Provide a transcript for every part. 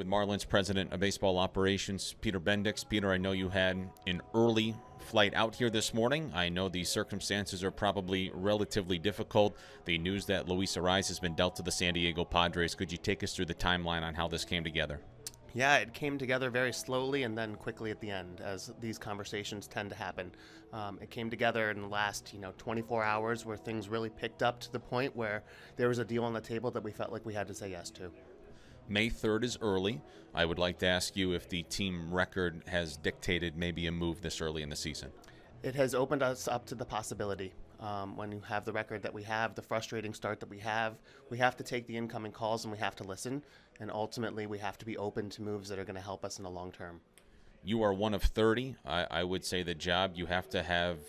with Marlins President of Baseball Operations Peter Bendix. Peter, I know you had an early flight out here this morning. I know the circumstances are probably relatively difficult. The news that Luis Arraez has been dealt to the San Diego Padres. Could you take us through the timeline on how this came together? Yeah, it came together very slowly and then quickly at the end, as these conversations tend to happen. It came together in the last, 24 hours, where things really picked up to the point where there was a deal on the table that we felt like we had to say yes to. May 3rd is early. I would like to ask you if the team record has dictated maybe a move this early in the season. It has opened us up to the possibility. When you have the record that we have, the frustrating start that we have to take the incoming calls and we have to listen. And ultimately, we have to be open to moves that are going to help us in the long term. You are one of 30. I would say the job, you have to have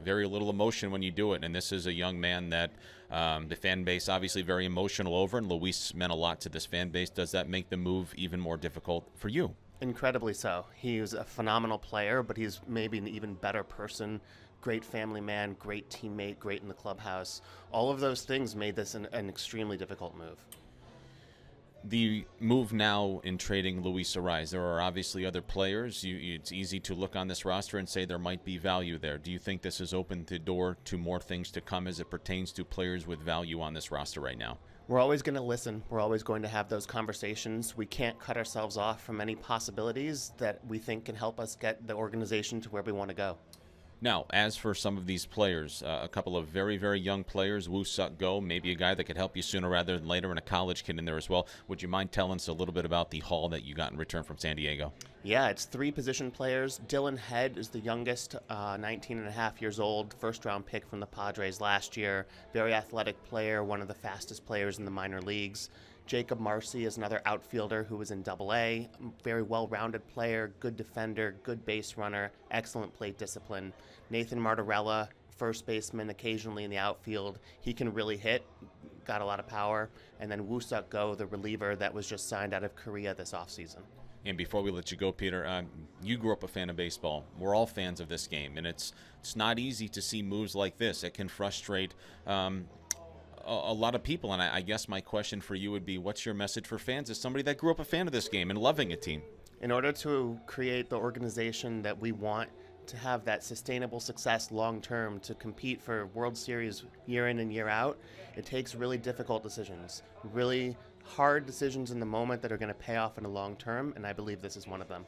very little emotion when you do it. And this is a young man that the fan base obviously very emotional over, and Luis meant a lot to this fan base. Does that make the move even more difficult for you? Incredibly so. He's a phenomenal player, but he's maybe an even better person. Great family man, great teammate, great in the clubhouse. All of those things made this an extremely difficult move. The move now in trading Luis Arraez, there are obviously other players. It's easy to look on this roster and say there might be value there. Do you think this has opened the door to more things to come as it pertains to players with value on this roster right now? We're always going to listen. We're always going to have those conversations. We can't cut ourselves off from any possibilities that we think can help us get the organization to where we want to go. Now, as for some of these players, a couple of very, very young players, Woo-Suk Go, maybe a guy that could help you sooner rather than later, and a college kid in there as well. Would you mind telling us a little bit about the haul that you got in return from San Diego? Yeah, it's 3 position players. Dylan Head is the youngest, 19 and a half years old, first-round pick from the Padres last year. Very athletic player, one of the fastest players in the minor leagues. Jacob Marcy is another outfielder who was in Double-A. Very well-rounded player, good defender, good base runner, excellent plate discipline. Nathan Martorella, first baseman, occasionally in the outfield. He can really hit, got a lot of power. And then Woo-Suk Go, the reliever that was just signed out of Korea this offseason. And before we let you go, Peter, you grew up a fan of baseball. We're all fans of this game, and it's not easy to see moves like this. It can frustrate a lot of people, and I guess my question for you would be, what's your message for fans as somebody that grew up a fan of this game and loving a team? In order to create the organization that we want to have that sustainable success long-term, to compete for World Series year in and year out, it takes really difficult decisions, really hard decisions in the moment that are going to pay off in the long term, and I believe this is one of them.